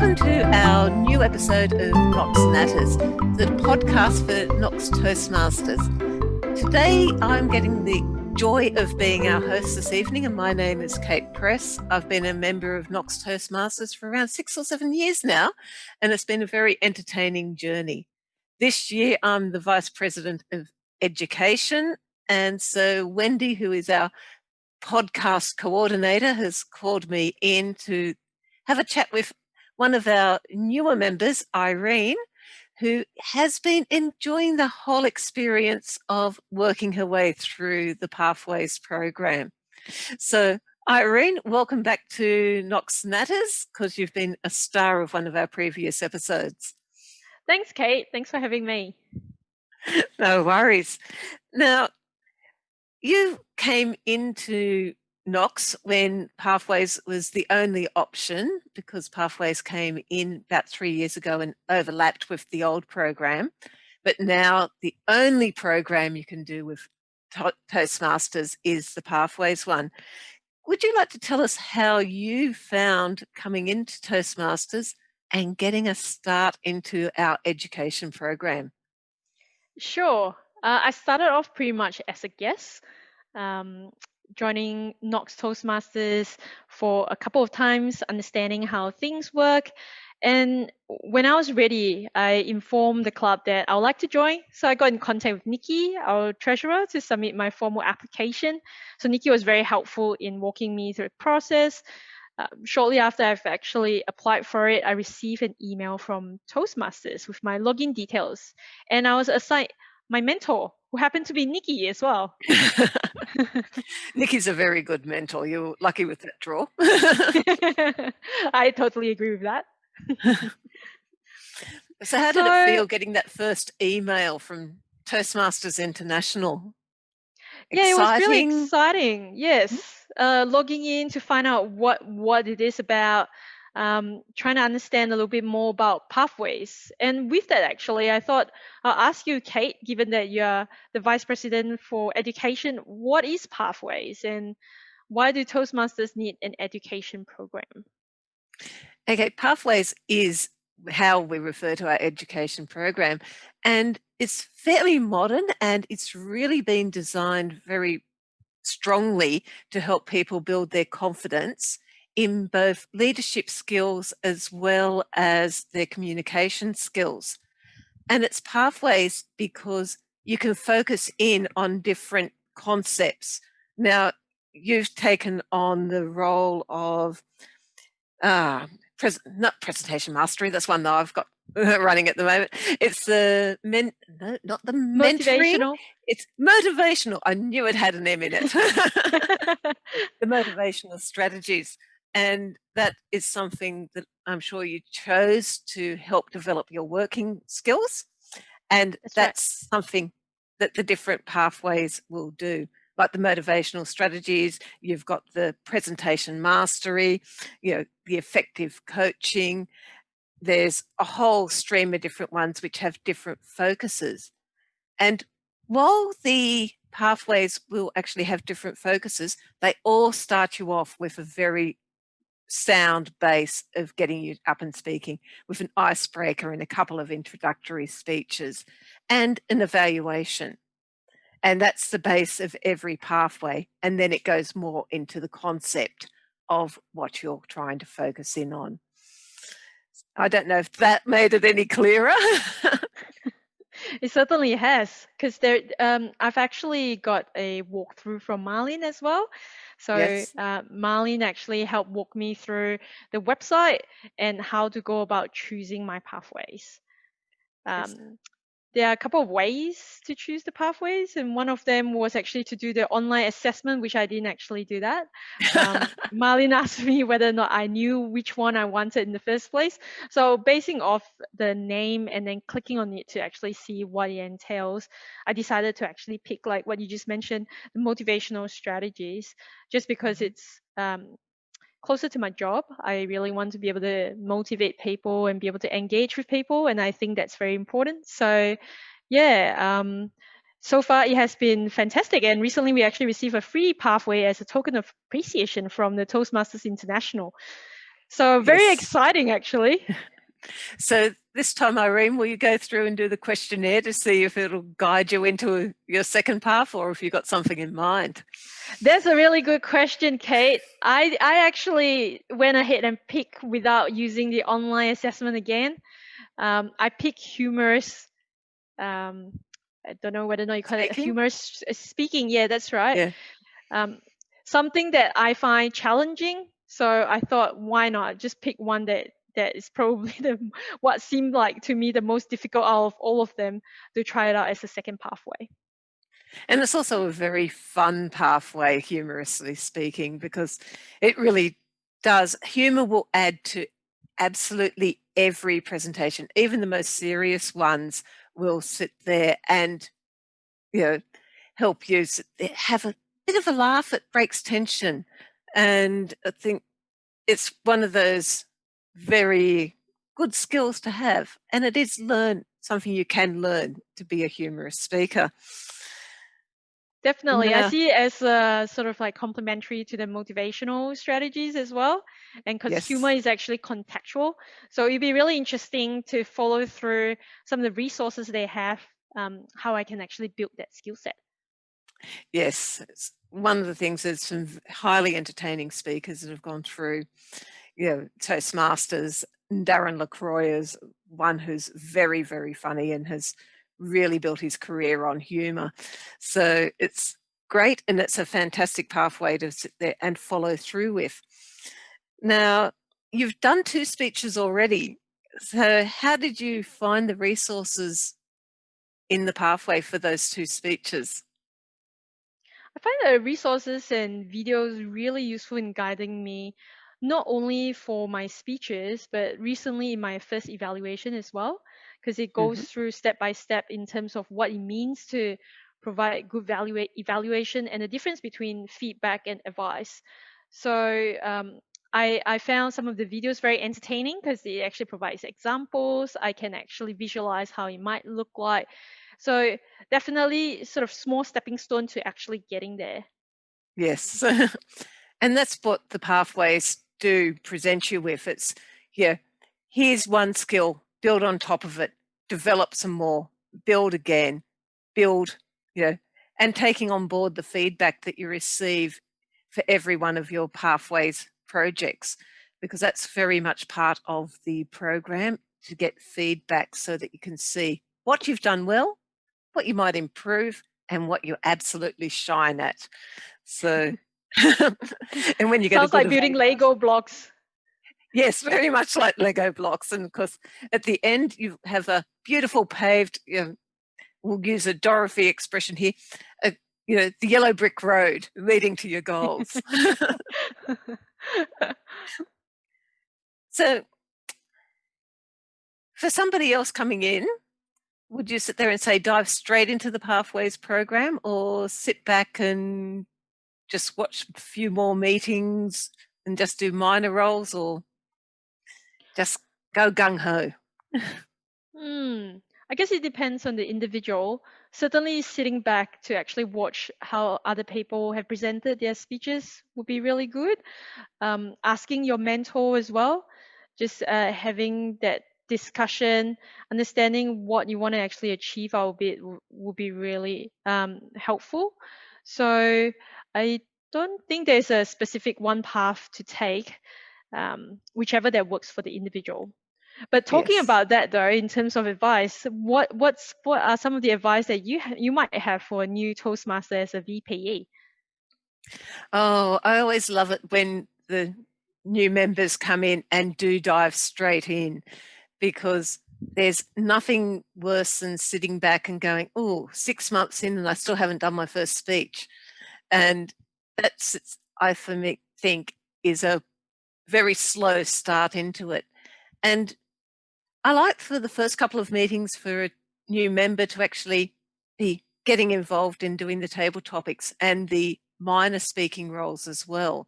Welcome to our new episode of Knox Matters, the podcast for Knox Toastmasters. Today I'm getting the joy of being our host this evening, and my name is Cate Press. I've been a member of Knox Toastmasters for around 6 or 7 years now, and it's been a very entertaining journey. This year I'm the Vice President of Education, and so Wendy, who is our podcast coordinator, has called me in to have a chat with one of our newer members, Irene, who has been enjoying the whole experience of working her way through the Pathways program. So, Irene, welcome back to Knox Matters, because you've been a star of one of our previous episodes. Thanks, Cate. Thanks for having me. No worries. Now, you came into Knox when Pathways was the only option, because Pathways came in about 3 years ago and overlapped with the old program. But now the only program you can do with Toastmasters is the Pathways one. Would you like to tell us how you found coming into Toastmasters and getting a start into our education program? Sure. I started off pretty much as a guest, joining Knox Toastmasters for a couple of times, understanding how things work. And when I was ready, I informed the club that I would like to join. So I got in contact with Nikki, our treasurer, to submit my formal application. So Nikki was very helpful in walking me through the process. Shortly after I've actually applied for it, I received an email from Toastmasters with my login details. And I was assigned my mentor, who happened to be Nikki as well. Nikki's a very good mentor. You're lucky with that draw. I totally agree with that. So how did it feel getting that first email from Toastmasters International? Yeah, it was really exciting. Yes. Logging in to find out what it is about, trying to understand a little bit more about Pathways. And with that, actually, I thought I'll ask you, Cate, given that you're the Vice President for Education, what is Pathways and why do Toastmasters need an education program? Okay, Pathways is how we refer to our education program, and it's fairly modern, and it's really been designed very strongly to help people build their confidence in both leadership skills as well as their communication skills. And it's Pathways because you can focus in on different concepts. Now, you've taken on the role of not presentation mastery, that's one that I've got running at the moment. It's the not the Motivational. mentoring. It's motivational. I knew it had an M in it. The motivational strategies. And that is something that I'm sure you chose to help develop your working skills. And that's something that the different pathways will do. Like the motivational strategies, you've got the presentation mastery, the effective coaching. There's a whole stream of different ones which have different focuses. And while the pathways will actually have different focuses, they all start you off with a very sound base of getting you up and speaking, with an icebreaker and a couple of introductory speeches and an evaluation. And that's the base of every pathway. And then it goes more into the concept of what you're trying to focus in on. I don't know if that made it any clearer. It certainly has, because I've actually got a walkthrough from Marlene as well. So yes. Marlene actually helped walk me through the website and how to go about choosing my pathways. Yes. There are a couple of ways to choose the pathways, and one of them was actually to do the online assessment, which I didn't actually do that. Marlene asked me whether or not I knew which one I wanted in the first place. So basing off the name and then clicking on it to actually see what it entails, I decided to actually pick, like what you just mentioned, the motivational strategies, just because it's closer to my job. I really want to be able to motivate people and be able to engage with people, and I think that's very important. So yeah, so far it has been fantastic, and recently we actually received a free pathway as a token of appreciation from the Toastmasters International. So very Yes. exciting, actually. So this time, Irene, will you go through and do the questionnaire to see if it'll guide you into your second path or if you've got something in mind? That's a really good question, Cate. I actually went ahead and picked without using the online assessment again. I picked humorous. I don't know whether or not you call it Speaking? humorous speaking. Yeah, that's right. Yeah. Um, something that I find challenging. So I thought, why not just pick one that is probably the what seemed like to me the most difficult out of all of them to try it out as a second pathway. And it's also a very fun pathway, humorously speaking, because it really does. Humor will add to absolutely every presentation, even the most serious ones will sit there and, you know, help you sit there, have a bit of a laugh. It breaks tension. And I think it's one of those very good skills to have. And it is something you can learn to be a humorous speaker. Definitely. I Now, see it as sort of like complementary to the motivational strategies as well. And because humor yes. is actually contextual. So it'd be really interesting to follow through some of the resources they have, how I can actually build that skill set. Yes, it's one of the things is some highly entertaining speakers that have gone through, Toastmasters. Darren LaCroix is one who's very, very funny and has really built his career on humour. So it's great, and it's a fantastic pathway to sit there and follow through with. Now, you've done 2 speeches already. So how did you find the resources in the pathway for those 2 speeches? I find the resources and videos really useful in guiding me, not only for my speeches, but recently in my first evaluation as well, because it goes Mhm. through step by step in terms of what it means to provide good evaluation and the difference between feedback and advice. So I found some of the videos very entertaining because it actually provides examples. I can actually visualize how it might look like. So definitely sort of small stepping stone to actually getting there. Yes. And that's what the pathways do present you with. It's, yeah, here's one skill, build on top of it, develop some more, build again, build, you know, and taking on board the feedback that you receive for every one of your pathways projects, because that's very much part of the program to get feedback so that you can see what you've done well, what you might improve, and what you absolutely shine at. So, and when you get a Sounds good like building evaluation. Lego blocks. Yes, very much like Lego blocks. And of course, at the end, you have a beautiful paved, we'll use a Dorothy expression here, a, the yellow brick road leading to your goals. So for somebody else coming in, would you sit there and say dive straight into the Pathways program, or sit back and just watch a few more meetings and just do minor roles, or just go gung-ho? Hmm. I guess it depends on the individual. Certainly, sitting back to actually watch how other people have presented their speeches would be really good. Asking your mentor as well, just having that discussion, understanding what you want to actually achieve out of it will be really helpful. So I don't think there's a specific one path to take, whichever that works for the individual. But talking Yes. about that though, in terms of advice, what are some of the advice that you might have for a new Toastmaster as a VPE? Oh, I always love it when the new members come in and do dive straight in, because there's nothing worse than sitting back and going, oh, 6 months in and I still haven't done my first speech. And that's, I for me think, is a very slow start into it. And I like for the first couple of meetings for a new member to actually be getting involved in doing the table topics and the minor speaking roles as well.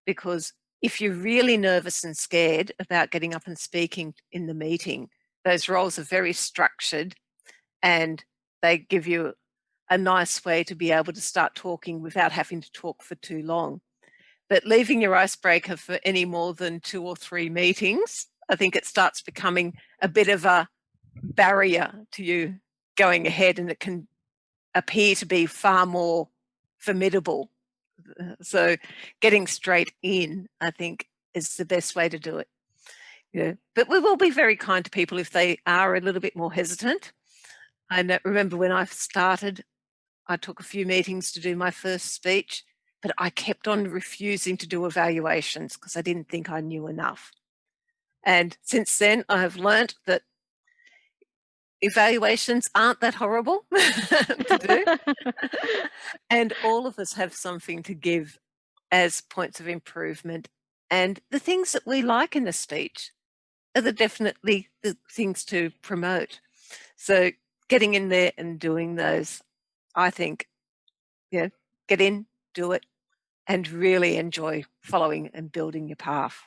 Because if you're really nervous and scared about getting up and speaking in the meeting, those roles are very structured and they give you a nice way to be able to start talking without having to talk for too long. But leaving your icebreaker for any more than 2 or 3 meetings, I think it starts becoming a bit of a barrier to you going ahead, and it can appear to be far more formidable. So getting straight in, I think, is the best way to do it. Yeah. But we will be very kind to people if they are a little bit more hesitant. I remember when I started, I took a few meetings to do my first speech, but I kept on refusing to do evaluations because I didn't think I knew enough. And since then, I have learnt that evaluations aren't that horrible to do. And all of us have something to give as points of improvement. And the things that we like in a speech are definitely the things to promote. So getting in there and doing those, I think, yeah, get in, do it, and really enjoy following and building your path.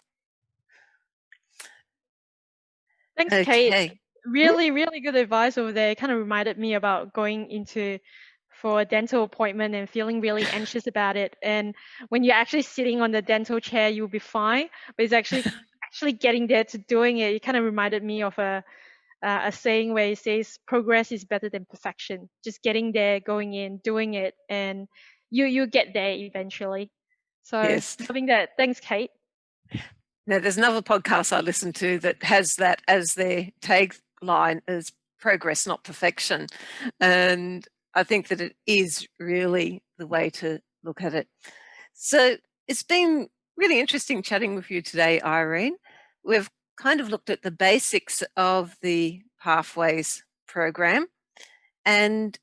Thanks, Cate. Really, really good advice over there. It kind of reminded me about going into for a dental appointment and feeling really anxious about it. And when you're actually sitting on the dental chair, you'll be fine. But it's actually getting there to doing it. It kind of reminded me of a saying where it says progress is better than perfection. Just getting there, going in, doing it, and you get there eventually. So yes. Loving that. Thanks, Cate. Now, there's another podcast I listen to that has that as their tagline as progress, not perfection. And I think that it is really the way to look at it. So it's been really interesting chatting with you today, Irene. We've kind of looked at the basics of the Pathways program, and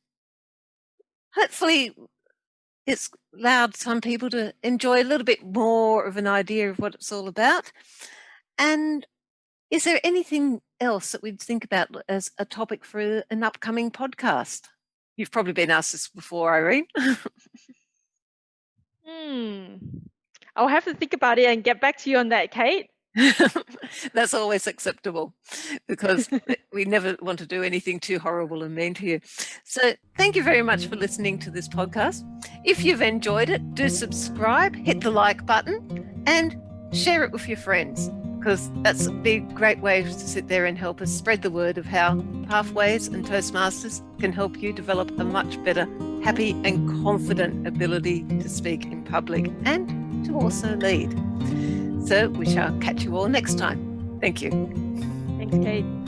hopefully it's allowed some people to enjoy a little bit more of an idea of what it's all about. And is there anything else that we'd think about as a topic for an upcoming podcast? You've probably been asked this before, Irene. I'll have to think about it and get back to you on that, Cate. That's always acceptable because we never want to do anything too horrible and mean to you. So thank you very much for listening to this podcast. If you've enjoyed it, do subscribe, hit the like button, and share it with your friends, because that's a big, great way to sit there and help us spread the word of how Pathways and Toastmasters can help you develop a much better, happy and confident ability to speak in public and to also lead. So we shall catch you all next time. Thank you. Thanks, Cate.